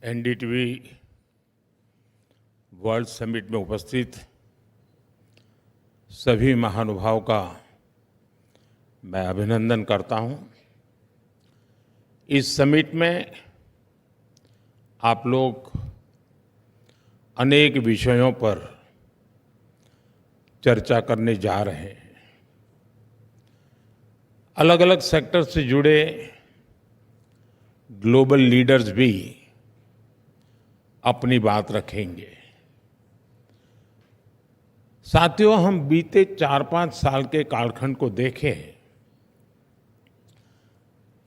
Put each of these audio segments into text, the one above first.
NDTV world summit में उपस्थित सभी महानुभावों का मैं अभिनंदन करता हूं। इस समिट में आप लोग अनेक विषयों पर चर्चा करने जा रहे हैं। अलग अलग सेक्टर से जुड़े ग्लोबल लीडर्स भी अपनी बात रखेंगे। साथियों, हम बीते 4-5 साल के कालखंड को देखें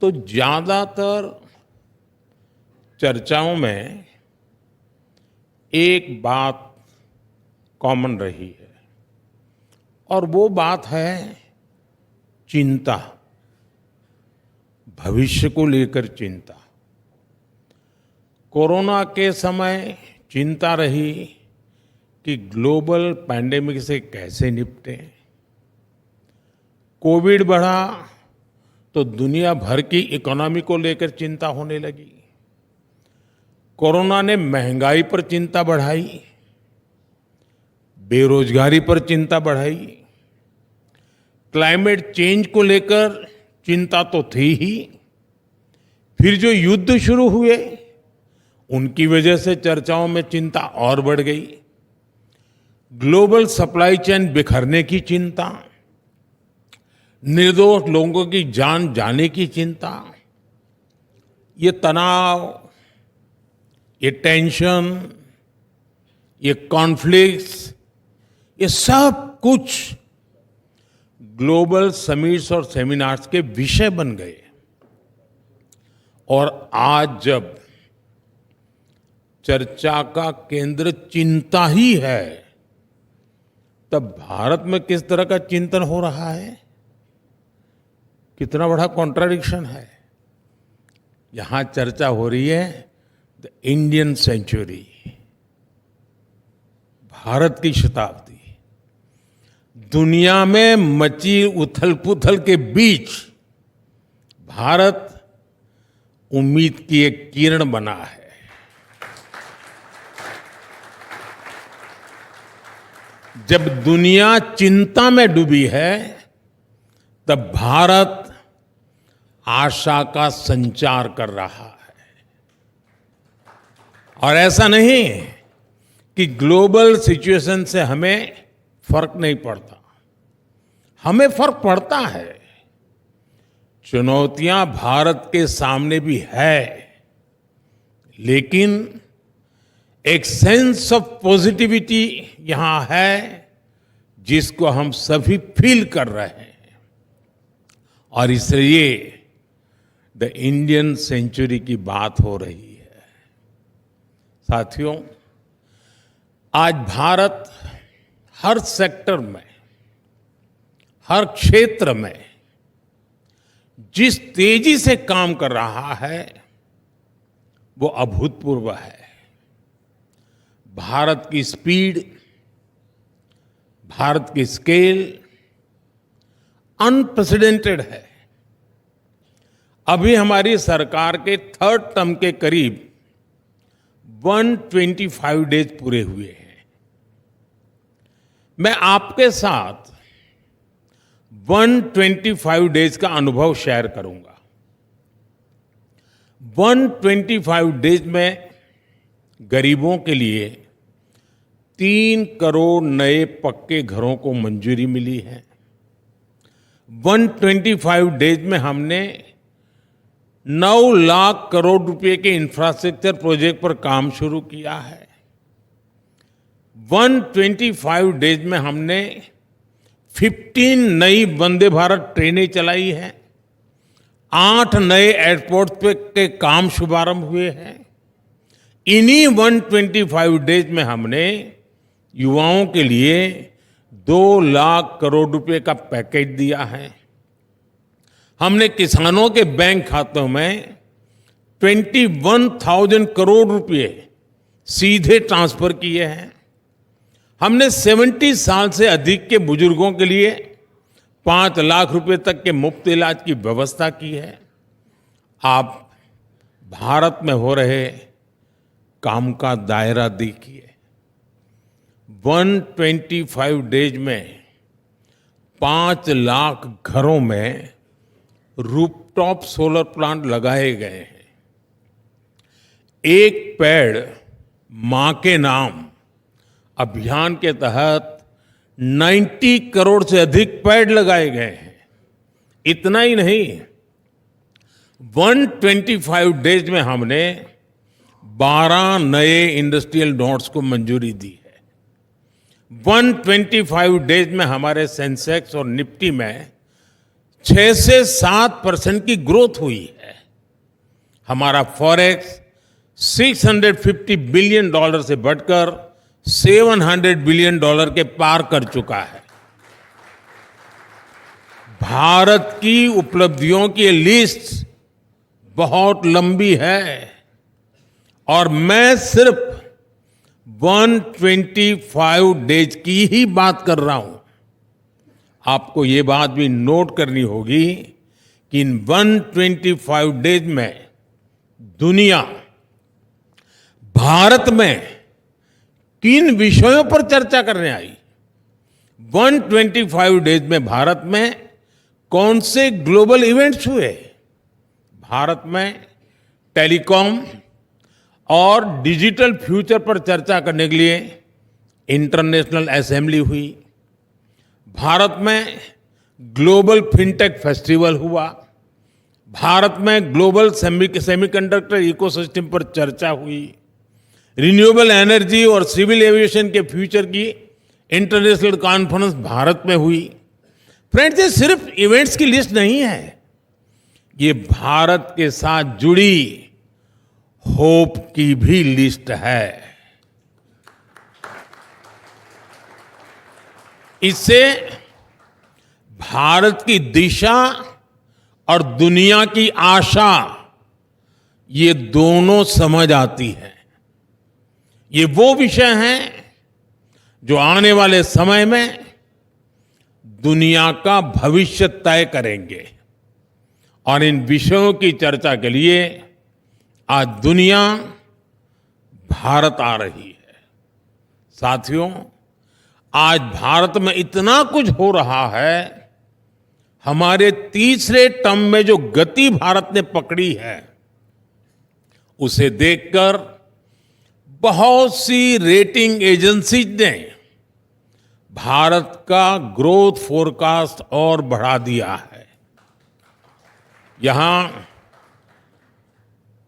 तो ज्यादातर चर्चाओं में एक बात कॉमन रही है और वो बात है चिंता, भविष्य को लेकर चिंता। कोरोना के समय चिंता रही कि ग्लोबल पैंडेमिक से कैसे निपटें। कोविड बढ़ा तो दुनिया भर की इकोनॉमी को लेकर चिंता होने लगी। कोरोना ने महंगाई पर चिंता बढ़ाई, बेरोजगारी पर चिंता बढ़ाई, क्लाइमेट चेंज को लेकर चिंता तो थी ही, फिर जो युद्ध शुरू हुए उनकी वजह से चर्चाओं में चिंता और बढ़ गई। ग्लोबल सप्लाई चेन बिखरने की चिंता, निर्दोष लोगों की जान जाने की चिंता, ये तनाव, ये टेंशन, ये कॉन्फ्लिक्ट्स, ये सब कुछ ग्लोबल समिट्स और सेमिनार्स के विषय बन गए। और आज जब चर्चा का केंद्र चिंता ही है, तब भारत में किस तरह का चिंतन हो रहा है, कितना बड़ा कॉन्ट्राडिक्शन है। यहां चर्चा हो रही है द इंडियन सेंचुरी, भारत की शताब्दी। दुनिया में मची उथल पुथल के बीच भारत उम्मीद की एक किरण बना है। जब दुनिया चिंता में डूबी है, तब भारत आशा का संचार कर रहा है। और ऐसा नहीं कि ग्लोबल सिचुएशन से हमें फर्क नहीं पड़ता, हमें फर्क पड़ता है। चुनौतियां भारत के सामने भी है, लेकिन एक सेंस ऑफ पॉजिटिविटी यहां है जिसको हम सभी फील कर रहे हैं। और इसलिए द इंडियन सेंचुरी की बात हो रही है। साथियों, आज भारत हर सेक्टर में, हर क्षेत्र में जिस तेजी से काम कर रहा है वो अभूतपूर्व है। भारत की स्पीड, भारत की स्केल अनप्रेसिडेंटेड है। अभी हमारी सरकार के 3rd टर्म के करीब 125 डेज पूरे हुए हैं। मैं आपके साथ 125 डेज का अनुभव शेयर करूंगा। 125 डेज में गरीबों के लिए 3 करोड़ नए पक्के घरों को मंजूरी मिली है। 125 डेज में हमने 9 लाख करोड़ रुपए के इंफ्रास्ट्रक्चर प्रोजेक्ट पर काम शुरू किया है। 125 डेज में हमने 15 नई वंदे भारत ट्रेनें चलाई हैं। 8 नए एयरपोर्ट पे के काम शुभारंभ हुए हैं। इन्हीं 125 डेज में हमने युवाओं के लिए 2 लाख करोड़ रुपए का पैकेज दिया है। हमने किसानों के बैंक खातों में 21,000 करोड़ रुपए सीधे ट्रांसफर किए हैं। हमने 70 साल से अधिक के बुजुर्गों के लिए 5 लाख रुपए तक के मुफ्त इलाज की व्यवस्था की है। आप भारत में हो रहे काम का दायरा देखिए। 125 डेज में 5 लाख घरों में रूफटॉप सोलर प्लांट लगाए गए हैं। एक पेड़ मां के नाम अभियान के तहत 90 करोड़ से अधिक पेड़ लगाए गए हैं। इतना ही नहीं, 125 डेज में हमने 12 नए इंडस्ट्रियल नोड्स को मंजूरी दी है। 125 डेज में हमारे सेंसेक्स और निफ्टी में 6 से 7% की ग्रोथ हुई है। हमारा फॉरेक्स $650 बिलियन से बढ़कर $700 बिलियन के पार कर चुका है। भारत की उपलब्धियों की लिस्ट बहुत लंबी है और मैं सिर्फ 125 डेज की ही बात कर रहा हूं। आपको ये बात भी नोट करनी होगी कि इन 125 डेज में दुनिया भारत में किन विषयों पर चर्चा करने आई। 125 डेज में भारत में कौन से ग्लोबल इवेंट्स हुए। भारत में टेलीकॉम और डिजिटल फ्यूचर पर चर्चा करने के लिए इंटरनेशनल असेंबली हुई। भारत में ग्लोबल फिनटेक फेस्टिवल हुआ। भारत में ग्लोबल सेमीकंडक्टर इकोसिस्टम पर चर्चा हुई। रिन्यूएबल एनर्जी और सिविल एविएशन के फ्यूचर की इंटरनेशनल कॉन्फ्रेंस भारत में हुई। फ्रेंड्स, ये सिर्फ इवेंट्स की लिस्ट नहीं है, ये भारत के साथ जुड़ी होप की भी लिस्ट है। इससे भारत की दिशा और दुनिया की आशा, ये दोनों समझ आती है। ये वो विषय हैं जो आने वाले समय में दुनिया का भविष्य तय करेंगे और इन विषयों की चर्चा के लिए आज दुनिया भारत आ रही है। साथियों, आज भारत में इतना कुछ हो रहा है। हमारे तीसरे टर्म में जो गति भारत ने पकड़ी है, उसे देखकर बहुत सी रेटिंग एजेंसीज ने भारत का ग्रोथ फोरकास्ट और बढ़ा दिया है। यहां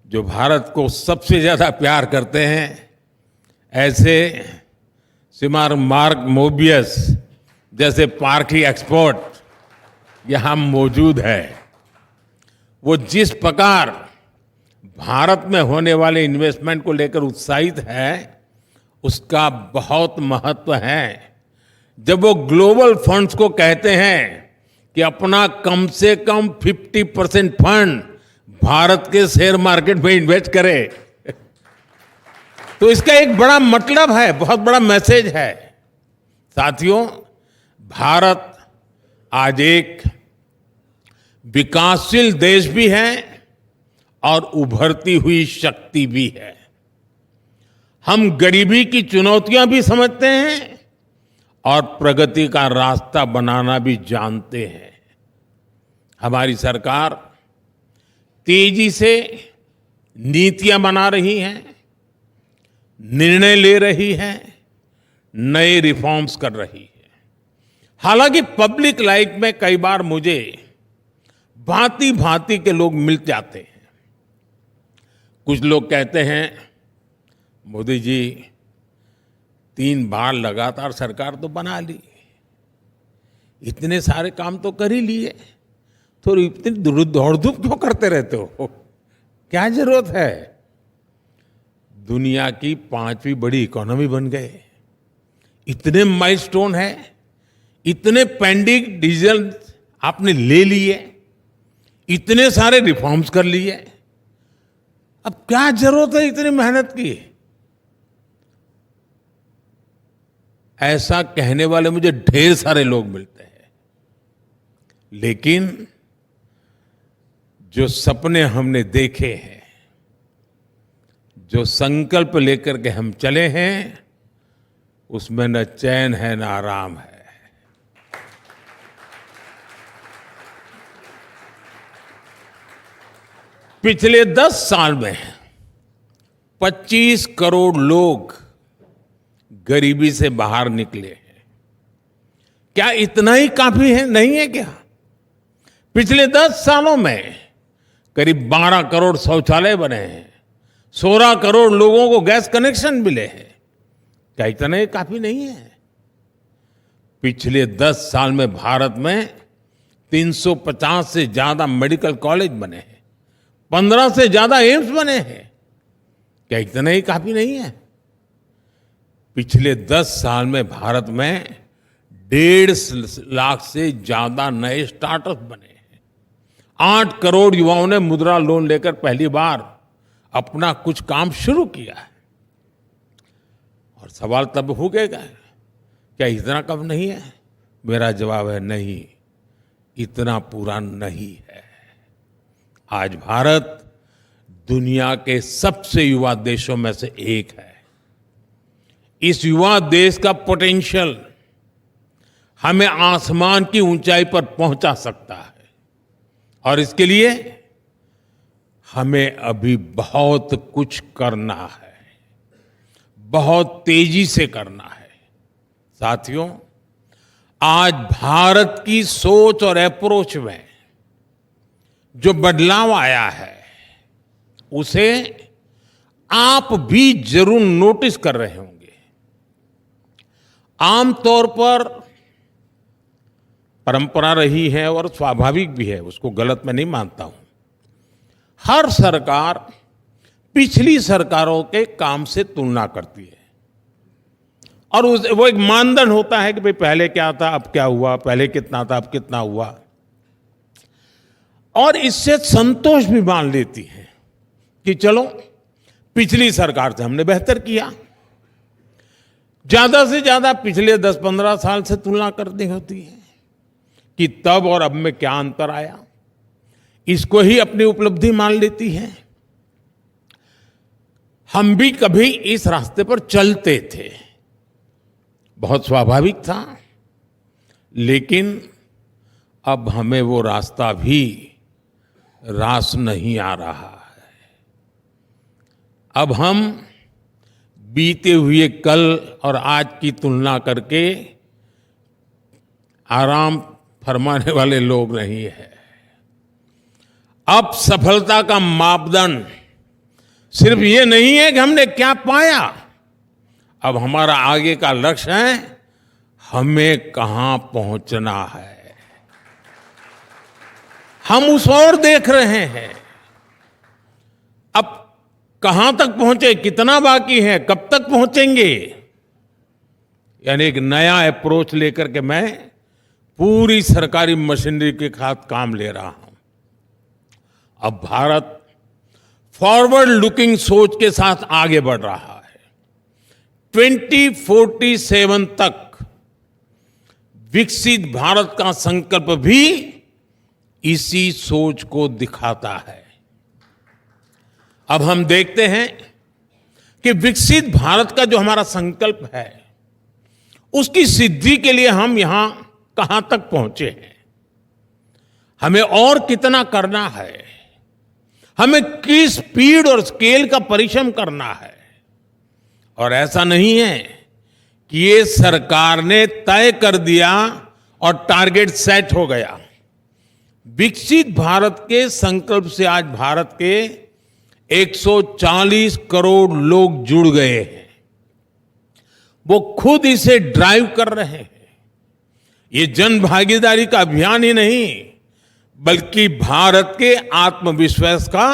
जो भारत को सबसे ज्यादा प्यार करते हैं, ऐसे श्रीमान मार्क मोबियस जैसे पार्टी एक्सपर्ट यहां मौजूद है। वो जिस प्रकार भारत में होने वाले इन्वेस्टमेंट को लेकर उत्साहित है, उसका बहुत महत्व है। जब वो ग्लोबल फंड्स को कहते हैं कि अपना कम से कम 50% फंड भारत के शेयर मार्केट में इन्वेस्ट करे, तो इसका एक बड़ा मतलब है, बहुत बड़ा मैसेज है। साथियों, भारत आज एक विकासशील देश भी है और उभरती हुई शक्ति भी है। हम गरीबी की चुनौतियां भी समझते हैं और प्रगति का रास्ता बनाना भी जानते हैं। हमारी सरकार तेजी से नीतियां बना रही है, निर्णय ले रही है, नए रिफॉर्म्स कर रही है। हालांकि पब्लिक लाइफ में कई बार मुझे भांति भांति के लोग मिल जाते हैं। कुछ लोग कहते हैं, मोदी जी 3 बार लगातार सरकार तो बना ली, इतने सारे काम तो कर ही लिए, तो इतनी दौड़ धूप क्यों करते रहते हो, क्या जरूरत है। दुनिया की 5वीं बड़ी इकोनॉमी बन गए, इतने माइलस्टोन है, इतने पेंडिंग डिसीजन आपने ले लिए, इतने सारे रिफॉर्म्स कर लिए, अब क्या जरूरत है इतनी मेहनत की। ऐसा कहने वाले मुझे ढेर सारे लोग मिलते हैं, लेकिन जो सपने हमने देखे हैं, जो संकल्प लेकर के हम चले हैं, उसमें न चैन है न आराम है। पिछले 10 साल में 25 करोड़ लोग गरीबी से बाहर निकले हैं। क्या इतना ही काफी है? नहीं है क्या? पिछले 10 सालों में करीब 12 करोड़ शौचालय बने हैं, 16 करोड़ लोगों को गैस कनेक्शन मिले हैं। क्या इतना ही काफी नहीं है? पिछले 10 साल में भारत में 350 से ज्यादा मेडिकल कॉलेज बने हैं, 15 से ज्यादा एम्स बने हैं। क्या इतना ही काफी नहीं है? पिछले 10 साल में भारत में 1.5 लाख से ज्यादा नए स्टार्टअप बने हैं। 8 करोड़ युवाओं ने मुद्रा लोन लेकर पहली बार अपना कुछ काम शुरू किया है। और सवाल तब उठेगा, क्या इतना कम नहीं है? मेरा जवाब है नहीं, इतना पूरा नहीं है। आज भारत दुनिया के सबसे युवा देशों में से एक है। इस युवा देश का पोटेंशियल हमें आसमान की ऊंचाई पर पहुंचा सकता है, और इसके लिए हमें अभी बहुत कुछ करना है, बहुत तेजी से करना है। साथियों, आज भारत की सोच और अप्रोच में जो बदलाव आया है, उसे आप भी जरूर नोटिस कर रहे होंगे। आमतौर पर परंपरा रही है और स्वाभाविक भी है, उसको गलत मैं नहीं मानता हूं। हर सरकार पिछली सरकारों के काम से तुलना करती है, और वो एक मानदंड होता है कि भाई पहले क्या था, अब क्या हुआ, पहले कितना था, अब कितना हुआ, और इससे संतोष भी मान लेती है कि चलो पिछली सरकार से हमने बेहतर किया। ज्यादा से ज्यादा पिछले 10-15 साल से तुलना करनी होती है कि तब और अब में क्या अंतर आया, इसको ही अपनी उपलब्धि मान लेती है। हम भी कभी इस रास्ते पर चलते थे, बहुत स्वाभाविक था, लेकिन अब हमें वो रास्ता भी रास नहीं आ रहा है। अब हम बीते हुए कल और आज की तुलना करके आराम फरमाने वाले लोग नहीं है। अब सफलता का मापदंड सिर्फ ये नहीं है कि हमने क्या पाया, अब हमारा आगे का लक्ष्य है हमें कहां पहुंचना है। हम उस ओर देख रहे हैं। अब कहां तक पहुंचे, कितना बाकी है, कब तक पहुंचेंगे, यानी एक नया अप्रोच लेकर के मैं पूरी सरकारी मशीनरी के साथ काम ले रहा हूं। अब भारत फॉरवर्ड लुकिंग सोच के साथ आगे बढ़ रहा है। 2047 तक विकसित भारत का संकल्प भी इसी सोच को दिखाता है। अब हम देखते हैं कि विकसित भारत का जो हमारा संकल्प है, उसकी सिद्धि के लिए हम यहां कहां तक पहुंचे हैं, हमें और कितना करना है, हमें किस स्पीड और स्केल का परिश्रम करना है। और ऐसा नहीं है कि ये सरकार ने तय कर दिया और टारगेट सेट हो गया। विकसित भारत के संकल्प से आज भारत के 140 करोड़ लोग जुड़ गए हैं। वो खुद इसे ड्राइव कर रहे हैं। ये जन भागीदारी का अभियान ही नहीं, बल्कि भारत के आत्मविश्वास का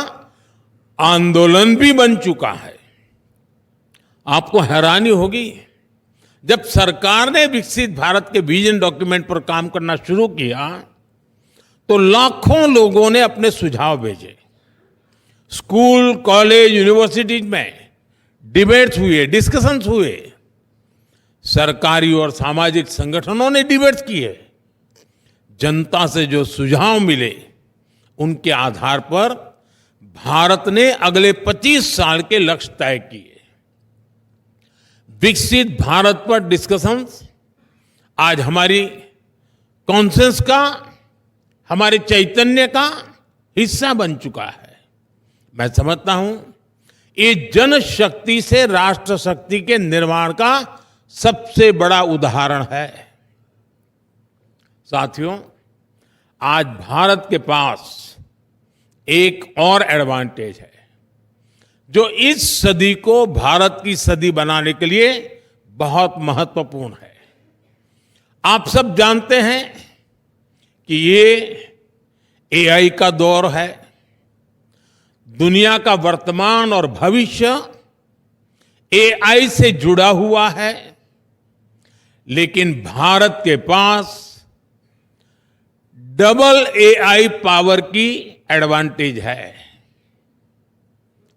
आंदोलन भी बन चुका है। आपको हैरानी होगी, जब सरकार ने विकसित भारत के विजन डॉक्यूमेंट पर काम करना शुरू किया तो लाखों लोगों ने अपने सुझाव भेजे। स्कूल, कॉलेज, यूनिवर्सिटीज में डिबेट्स हुए, डिस्कशंस हुए। सरकारी और सामाजिक संगठनों ने डिबेट्स किए। जनता से जो सुझाव मिले, उनके आधार पर भारत ने अगले 25 साल के लक्ष्य तय किए। विकसित भारत पर डिस्कशंस आज हमारी कॉन्सेंस का, हमारे चैतन्य का हिस्सा बन चुका है। मैं समझता हूं ये जनशक्ति से राष्ट्र शक्ति के निर्माण का सबसे बड़ा उदाहरण है। साथियों, आज भारत के पास एक और एडवांटेज है जो इस सदी को भारत की सदी बनाने के लिए बहुत महत्वपूर्ण है। आप सब जानते हैं कि ये एआई का दौर है। दुनिया का वर्तमान और भविष्य एआई से जुड़ा हुआ है, लेकिन भारत के पास डबल एआई पावर की एडवांटेज है।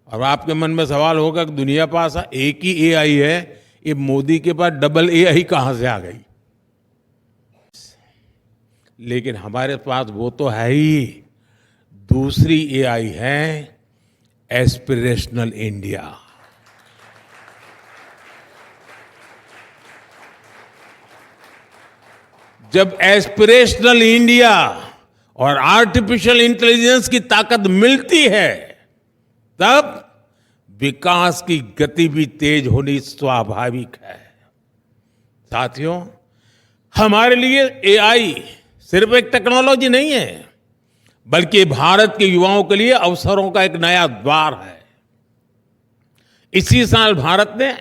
और आपके मन में सवाल होगा कि दुनिया पास एक ही एआई है, ये मोदी के पास डबल एआई कहां से आ गई? लेकिन हमारे पास वो तो है ही, दूसरी एआई है एस्पिरेशनल इंडिया। जब एस्पिरेशनल इंडिया और आर्टिफिशियल इंटेलिजेंस की ताकत मिलती है, तब विकास की गति भी तेज होनी स्वाभाविक है। साथियों, हमारे लिए एआई सिर्फ एक टेक्नोलॉजी नहीं है, बल्कि भारत के युवाओं के लिए अवसरों का एक नया द्वार है। इसी साल भारत ने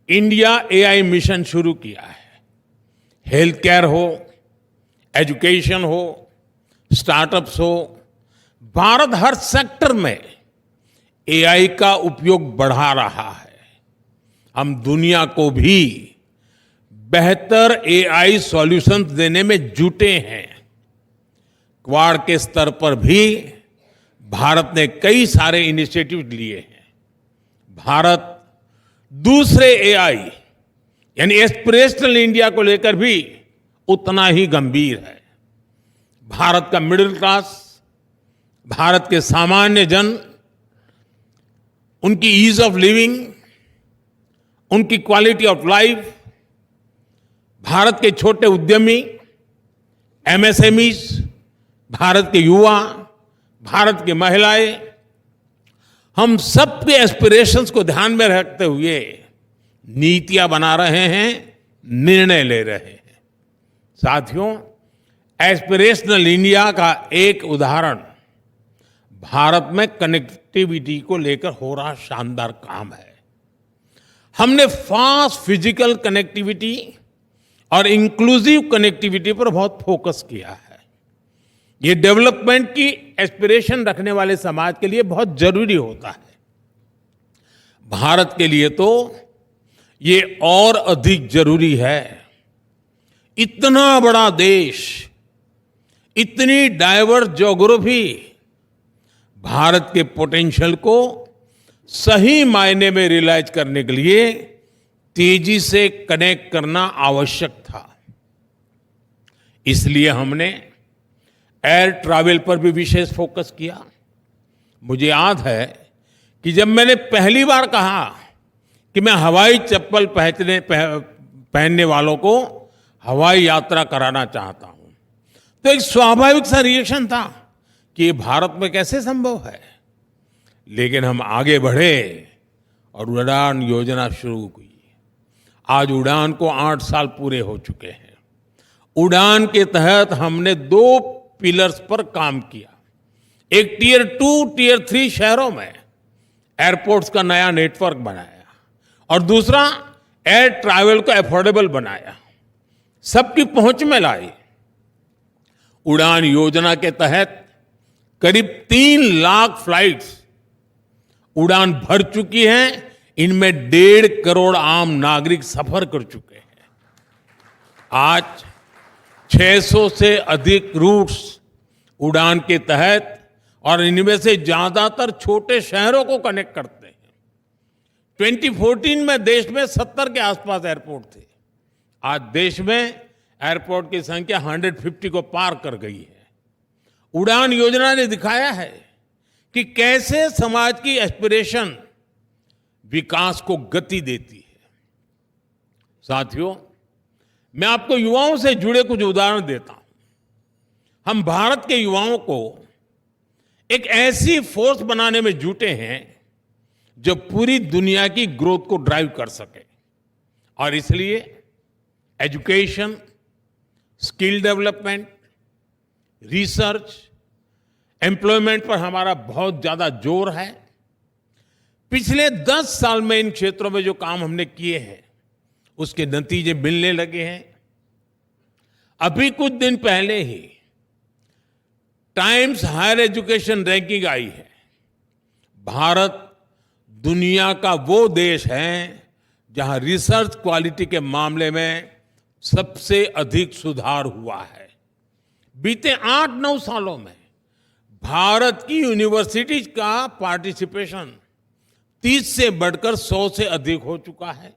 इंडिया एआई मिशन शुरू किया है। हेल्थ केयर हो, एजुकेशन हो, स्टार्टअप्स हो, भारत हर सेक्टर में एआई का उपयोग बढ़ा रहा है। हम दुनिया को भी बेहतर एआई सॉल्यूशंस देने में जुटे हैं। क्वाड के स्तर पर भी भारत ने कई सारे इनिशिएटिव लिए हैं। भारत दूसरे एआई यानी एस्पिरेशनल इंडिया को लेकर भी उतना ही गंभीर है। भारत का मिडिल क्लास, भारत के सामान्य जन, उनकी ईज ऑफ लिविंग, उनकी क्वालिटी ऑफ लाइफ, भारत के छोटे उद्यमी, एमएसएमईज, भारत के युवा, भारत की महिलाएं, हम सबके एस्पिरेशंस को ध्यान में रखते हुए नीतियां बना रहे हैं, निर्णय ले रहे हैं। साथियों, एस्पिरेशनल इंडिया का एक उदाहरण भारत में कनेक्टिविटी को लेकर हो रहा शानदार काम है। हमने फास्ट फिजिकल कनेक्टिविटी और इंक्लूसिव कनेक्टिविटी पर बहुत फोकस किया है। ये डेवलपमेंट की एस्पिरेशन रखने वाले समाज के लिए बहुत जरूरी होता है। भारत के लिए तो ये और अधिक जरूरी है। इतना बड़ा देश, इतनी डाइवर्स ज्योग्राफी, भारत के पोटेंशियल को सही मायने में रियलाइज करने के लिए तेजी से कनेक्ट करना आवश्यक था। इसलिए हमने एयर ट्रैवल पर भी विशेष फोकस किया। मुझे याद है कि जब मैंने पहली बार कहा कि मैं हवाई चप्पल पहनने वालों को हवाई यात्रा कराना चाहता हूं, तो एक स्वाभाविक सा रिएक्शन था कि ये भारत में कैसे संभव है। लेकिन हम आगे बढ़े और उड़ान योजना शुरू हुई। आज उड़ान को 8 साल पूरे हो चुके हैं। उड़ान के तहत हमने 2 पिलर्स पर काम किया। एक टियर 2, टियर 3 शहरों में एयरपोर्ट्स का नया नेटवर्क बनाया और दूसरा एयर ट्रैवल को अफोर्डेबल बनाया, सबकी पहुंच में लाई। उड़ान योजना के तहत करीब 3 लाख फ्लाइट्स उड़ान भर चुकी हैं। इनमें 1.5 करोड़ आम नागरिक सफर कर चुके हैं। आज 600 से अधिक रूट्स उड़ान के तहत और इनमें से ज्यादातर छोटे शहरों को कनेक्ट करते हैं। 2014 में देश में 70 के आसपास एयरपोर्ट थे। आज देश में एयरपोर्ट की संख्या 150 को पार कर गई है। उड़ान योजना ने दिखाया है कि कैसे समाज की एस्पिरेशन विकास को गति देती है। साथियों, मैं आपको युवाओं से जुड़े कुछ उदाहरण देता हूं। हम भारत के युवाओं को एक ऐसी फोर्स बनाने में जुटे हैं जो पूरी दुनिया की ग्रोथ को ड्राइव कर सके, और इसलिए education, skill development, research, employment पर हमारा बहुत ज्यादा जोर है। पिछले 10 साल में इन क्षेत्रों में जो काम हमने किए हैं उसके नतीजे मिलने लगे हैं। अभी कुछ दिन पहले ही टाइम्स हायर एजुकेशन रैंकिंग आई है। भारत दुनिया का वो देश है जहां रिसर्च क्वालिटी के मामले में सबसे अधिक सुधार हुआ है। बीते 8-9 सालों में भारत की यूनिवर्सिटीज का पार्टिसिपेशन 30 से बढ़कर 100 से अधिक हो चुका है।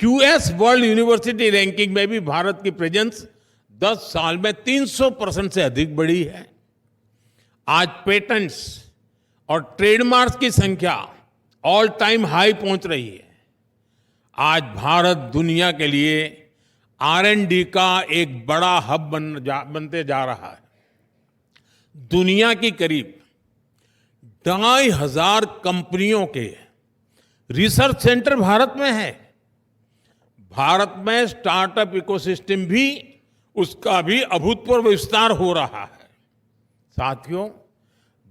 क्यूएस वर्ल्ड यूनिवर्सिटी रैंकिंग में भी भारत की प्रेजेंस 10 साल में 300% से अधिक बढ़ी है। आज पेटेंट्स और ट्रेडमार्क्स की संख्या ऑल टाइम हाई पहुंच रही है। आज भारत दुनिया के लिए R&D का एक बड़ा हब बनते जा रहा है। दुनिया की करीब 2,500 कंपनियों के रिसर्च सेंटर भारत में है। भारत में स्टार्टअप इकोसिस्टम भी, उसका भी अभूतपूर्व विस्तार हो रहा है। साथियों,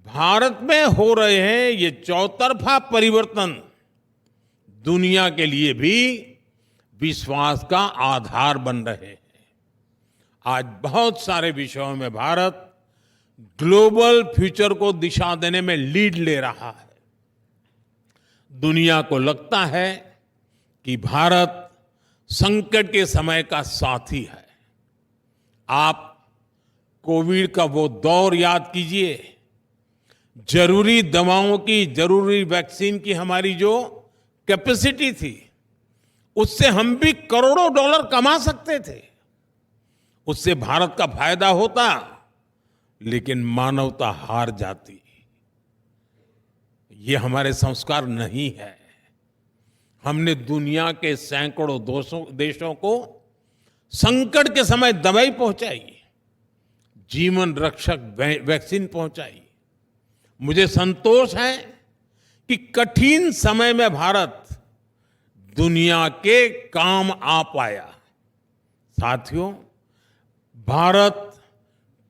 भारत में हो रहे हैं ये चौतरफा परिवर्तन दुनिया के लिए भी विश्वास का आधार बन रहे हैं। आज बहुत सारे विषयों में भारत ग्लोबल फ्यूचर को दिशा देने में लीड ले रहा है। दुनिया को लगता है कि भारत संकट के समय का साथी है। आप कोविड का वो दौर याद कीजिए। जरूरी दवाओं की, जरूरी वैक्सीन की हमारी जो कैपेसिटी थी, उससे हम भी करोड़ों डॉलर कमा सकते थे। उससे भारत का फायदा होता, लेकिन मानवता हार जाती। ये हमारे संस्कार नहीं है। हमने दुनिया के सैकड़ों देशों को संकट के समय दवाई पहुंचाई, जीवन रक्षक वैक्सीन पहुंचाई। मुझे संतोष है कि कठिन समय में भारत दुनिया के काम आ पाया। साथियों, भारत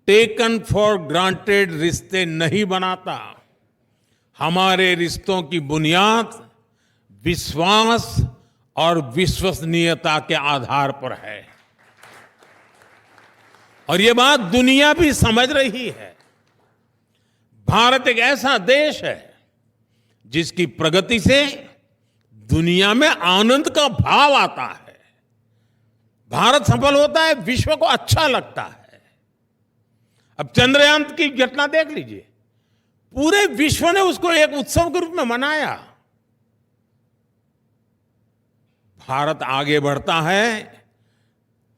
टेकन फॉर ग्रांटेड रिश्ते नहीं बनाता। हमारे रिश्तों की बुनियाद विश्वास और विश्वसनीयता के आधार पर है, और ये बात दुनिया भी समझ रही है। भारत एक ऐसा देश है जिसकी प्रगति से दुनिया में आनंद का भाव आता है। भारत सफल होता है, विश्व को अच्छा लगता है। अब चंद्रयान की घटना देख लीजिए, पूरे विश्व ने उसको एक उत्सव के रूप में मनाया। भारत आगे बढ़ता है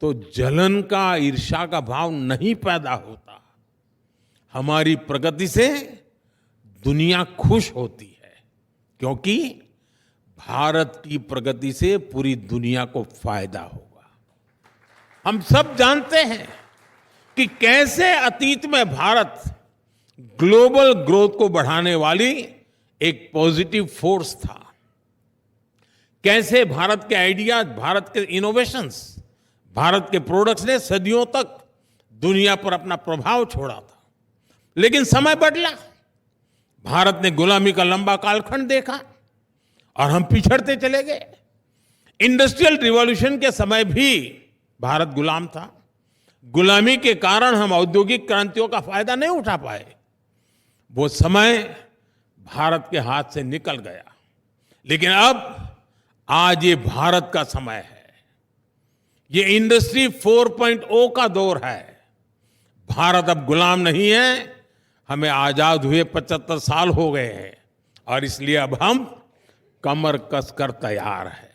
तो जलन का, ईर्ष्या का भाव नहीं पैदा होता। हमारी प्रगति से दुनिया खुश होती है, क्योंकि भारत की प्रगति से पूरी दुनिया को फायदा होगा। हम सब जानते हैं कि कैसे अतीत में भारत ग्लोबल ग्रोथ को बढ़ाने वाली एक पॉजिटिव फोर्स था। कैसे भारत के आइडियाज, भारत के इनोवेशंस, भारत के प्रोडक्ट्स ने सदियों तक दुनिया पर अपना प्रभाव छोड़ा था। लेकिन समय बदला, भारत ने गुलामी का लंबा कालखंड देखा और हम पिछड़ते चले गए। इंडस्ट्रियल रिवॉल्यूशन के समय भी भारत गुलाम था। गुलामी के कारण हम औद्योगिक क्रांतियों का फायदा नहीं उठा पाए। वो समय भारत के हाथ से निकल गया। लेकिन अब आज ये भारत का समय है। ये इंडस्ट्री 4.0 का दौर है। भारत अब गुलाम नहीं है। हमें आजाद हुए 75 साल हो गए हैं, और इसलिए अब हम कमर कसकर तैयार है।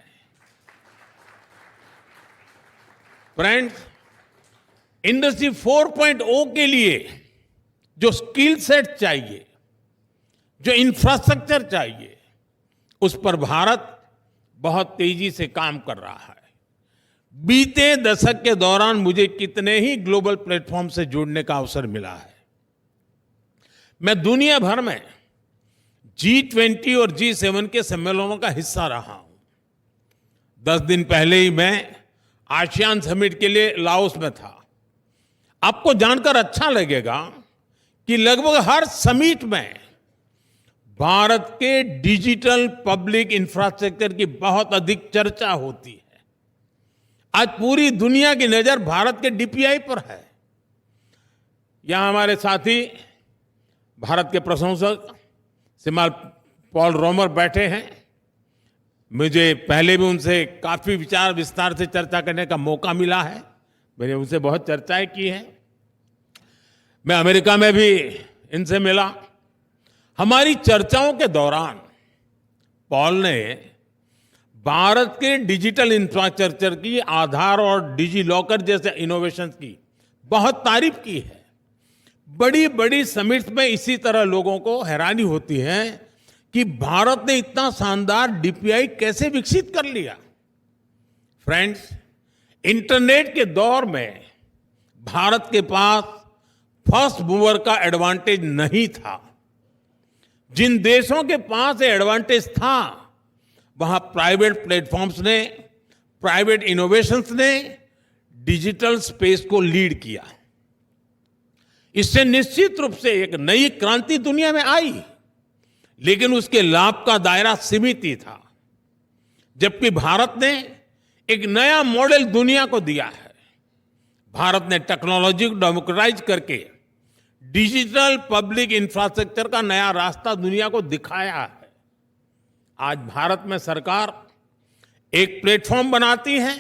फ्रेंड्स, इंडस्ट्री 4.0 के लिए जो स्किल सेट चाहिए जो इंफ्रास्ट्रक्चर चाहिए, उस पर भारत बहुत तेजी से काम कर रहा है। बीते दशक के दौरान मुझे कितने ही ग्लोबल प्लेटफॉर्म से जुड़ने का अवसर मिला है। मैं दुनिया भर में G20 और G7 के सम्मेलनों का हिस्सा रहा हूं। 10 दिन पहले ही मैं आसियान समिट के लिए लाओस में था। आपको जानकर अच्छा लगेगा कि लगभग हर समिट में भारत के डिजिटल पब्लिक इंफ्रास्ट्रक्चर की बहुत अधिक चर्चा होती है। आज पूरी दुनिया की नजर भारत के डीपीआई पर है। यहां हमारे साथी भारत के प्रशंसक श्रीमान पॉल रोमर बैठे हैं। मुझे पहले भी उनसे काफी विचार विस्तार से चर्चा करने का मौका मिला है। मैंने उनसे बहुत चर्चाएं की हैं। मैं अमेरिका में भी इनसे मिला। हमारी चर्चाओं के दौरान पॉल ने भारत के डिजिटल इंफ्रास्ट्रक्चर की, आधार और डिजी लॉकर जैसे इनोवेशंस की बहुत तारीफ की है। बड़ी बड़ी समिट्स में इसी तरह लोगों को हैरानी होती है कि भारत ने इतना शानदार डीपीआई कैसे विकसित कर लिया। फ्रेंड्स, इंटरनेट के दौर में भारत के पास फर्स्ट मूवर का एडवांटेज नहीं था। जिन देशों के पास ये एडवांटेज था, वहां प्राइवेट प्लेटफॉर्म्स ने, प्राइवेट इनोवेशंस ने डिजिटल स्पेस को लीड किया। इससे निश्चित रूप से एक नई क्रांति दुनिया में आई, लेकिन उसके लाभ का दायरा सीमित ही था। जबकि भारत ने एक नया मॉडल दुनिया को दिया है। भारत ने टेक्नोलॉजी को डेमोक्रेटाइज करके डिजिटल पब्लिक इंफ्रास्ट्रक्चर का नया रास्ता दुनिया को दिखाया है। आज भारत में सरकार एक प्लेटफॉर्म बनाती है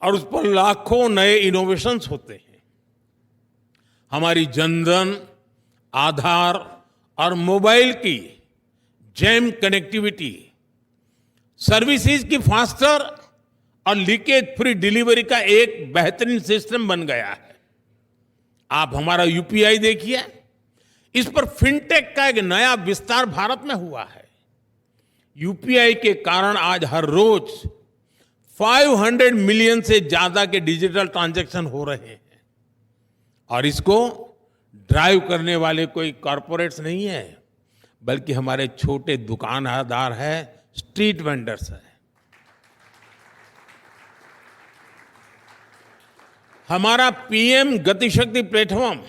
और उस पर लाखों नए इनोवेशंस होते हैं। हमारी जनधन, आधार और मोबाइल की जैम कनेक्टिविटी, सर्विसेज की फास्टर और लीकेज फ्री डिलीवरी का एक बेहतरीन सिस्टम बन गया है। आप हमारा यूपीआई देखिए, इस पर फिनटेक का एक नया विस्तार भारत में हुआ है। यूपीआई के कारण आज हर रोज 500 मिलियन से ज्यादा के डिजिटल ट्रांजैक्शन हो रहे हैं। और इसको ड्राइव करने वाले कोई कॉरपोरेट्स नहीं है, बल्कि हमारे छोटे दुकानदार हैं, स्ट्रीट वेंडर्स हैं। हमारा पीएम गतिशक्ति प्लेटफॉर्म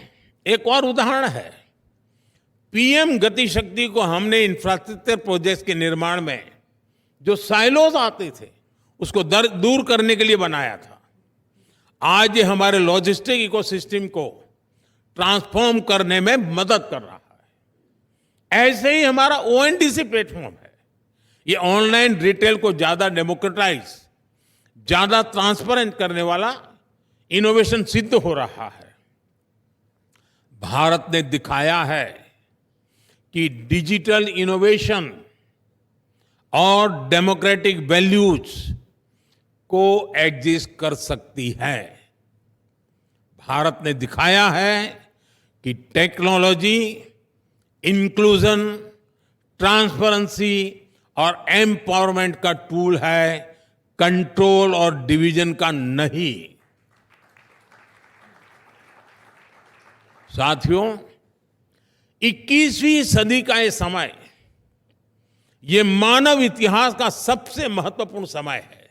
एक और उदाहरण है। पीएम गतिशक्ति को हमने इंफ्रास्ट्रक्चर प्रोजेक्ट्स के निर्माण में जो साइलोज आते थे, उसको दूर करने के लिए बनाया था। आज ये हमारे लॉजिस्टिक इकोसिस्टम को ट्रांसफॉर्म करने में मदद कर रहा है। ऐसे ही हमारा ओएनडीसी प्लेटफॉर्म है। ये ऑनलाइन रिटेल को ज्यादा डेमोक्रेटाइज, ज्यादा ट्रांसपेरेंट करने वाला इनोवेशन सिद्ध हो रहा है। भारत ने दिखाया है कि डिजिटल इनोवेशन और डेमोक्रेटिक वैल्यूज को एग्जिस्ट कर सकती है। भारत ने दिखाया है कि टेक्नोलॉजी इंक्लूजन, ट्रांसपेरेंसी और एम्पावरमेंट का टूल है, कंट्रोल और डिवीजन का नहीं। साथियों, 21वीं सदी का ये समय, ये मानव इतिहास का सबसे महत्वपूर्ण समय है।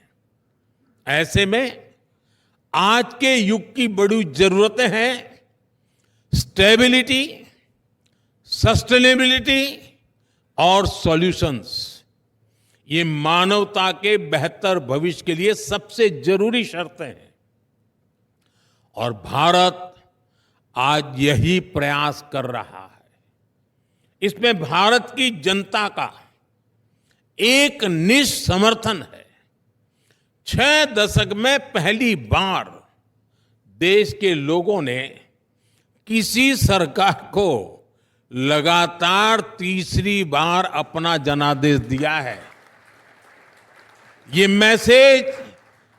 ऐसे में आज के युग की बड़ी जरूरतें हैं स्टेबिलिटी, सस्टेनेबिलिटी और सॉल्यूशंस। ये मानवता के बेहतर भविष्य के लिए सबसे जरूरी शर्तें हैं और भारत आज यही प्रयास कर रहा है। इसमें भारत की जनता का एक निष्ठ समर्थन है। 6 दशक में पहली बार देश के लोगों ने किसी सरकार को लगातार तीसरी बार अपना जनादेश दिया है। ये मैसेज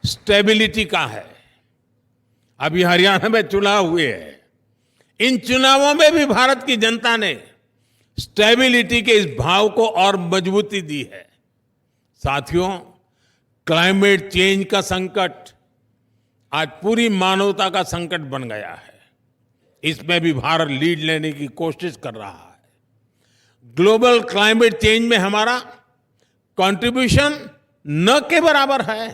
स्टेबिलिटी का है। अभी हरियाणा में चुनाव हुए हैं। इन चुनावों में भी भारत की जनता ने स्टेबिलिटी के इस भाव को और मजबूती दी है। साथियों, क्लाइमेट चेंज का संकट आज पूरी मानवता का संकट बन गया है। इसमें भी भारत लीड लेने की कोशिश कर रहा है। ग्लोबल क्लाइमेट चेंज में हमारा कंट्रीब्यूशन न के बराबर है,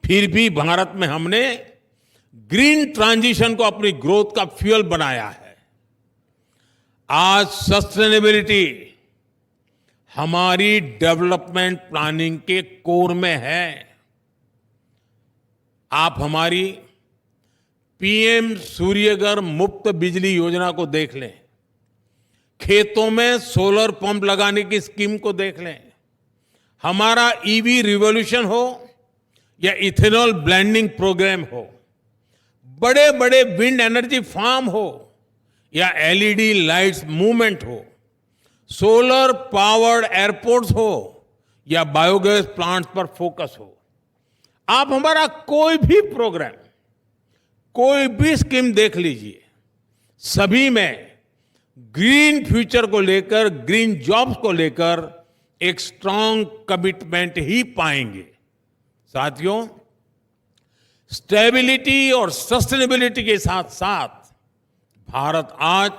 फिर भी भारत में हमने ग्रीन ट्रांजिशन को अपनी ग्रोथ का फ्यूल बनाया है। आज सस्टेनेबिलिटी हमारी डेवलपमेंट प्लानिंग के कोर में है। आप हमारी पीएम सूर्यघर मुफ्त बिजली योजना को देख लें, खेतों में सोलर पंप लगाने की स्कीम को देख लें, हमारा ईवी रिवॉल्यूशन हो या इथेनॉल ब्लेंडिंग प्रोग्राम हो, बड़े बड़े विंड एनर्जी फार्म हो या एलईडी लाइट्स मूवमेंट हो, सोलर पावर्ड एयरपोर्ट्स हो या बायोगैस प्लांट्स पर फोकस हो। आप हमारा कोई भी प्रोग्राम, कोई भी स्कीम देख लीजिए, सभी में ग्रीन फ्यूचर को लेकर, ग्रीन जॉब्स को लेकर एक स्ट्रांग कमिटमेंट ही पाएंगे। साथियों, स्टेबिलिटी और सस्टेनेबिलिटी के साथ साथ भारत आज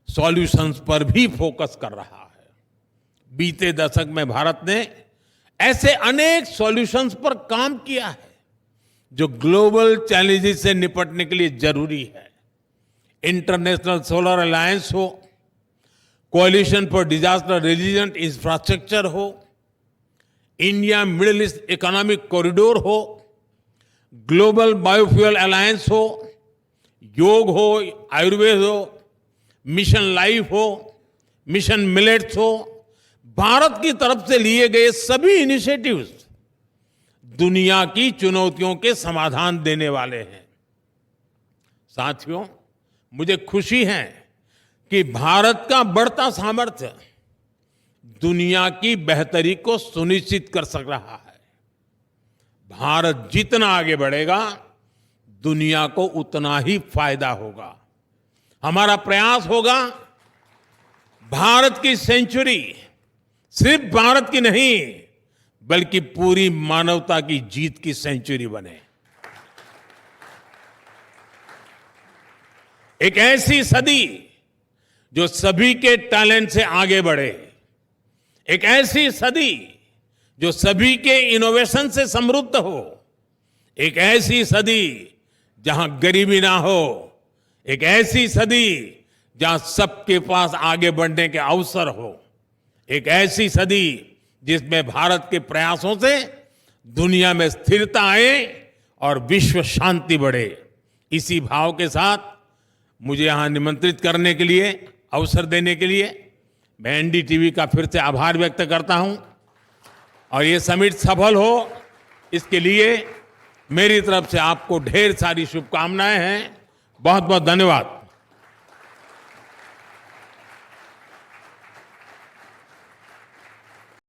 सॉल्यूशंस पर भी फोकस कर रहा है। बीते दशक में भारत ने ऐसे अनेक सॉल्यूशंस पर काम किया है जो ग्लोबल चैलेंजेस से निपटने के लिए जरूरी है। इंटरनेशनल सोलर अलायंस हो, कोalition फॉर डिजास्टर रेजिलिएंट इंफ्रास्ट्रक्चर हो, India middle east economic corridor हो, ग्लोबल बायोफ्यूल अलायंस हो, योग हो, आयुर्वेद हो, मिशन लाइफ हो, मिशन मिलेट्स हो, भारत की तरफ से लिए गए सभी इनिशिएटिव्स दुनिया की चुनौतियों के समाधान देने वाले हैं। साथियों, मुझे खुशी है कि भारत का बढ़ता सामर्थ्य दुनिया की बेहतरी को सुनिश्चित कर सक रहा है। भारत जितना आगे बढ़ेगा, दुनिया को उतना ही फायदा होगा। हमारा प्रयास होगा भारत की सेंचुरी सिर्फ भारत की नहीं, बल्कि पूरी मानवता की जीत की सेंचुरी बने। एक ऐसी सदी जो सभी के टैलेंट से आगे बढ़े, एक ऐसी सदी जो सभी के इनोवेशन से समृद्ध हो, एक ऐसी सदी जहां गरीबी ना हो, एक ऐसी सदी जहां सबके पास आगे बढ़ने के अवसर हो, एक ऐसी सदी जिसमें भारत के प्रयासों से दुनिया में स्थिरता आए और विश्व शांति बढ़े। इसी भाव के साथ मुझे यहां निमंत्रित करने के लिए, अवसर देने के लिए मैं एनडीटीवी का फिर से आभार व्यक्त करता हूं और ये समिट सफल हो, इसके लिए मेरी तरफ से आपको ढेर सारी शुभकामनाएं हैं। बहुत बहुत धन्यवाद।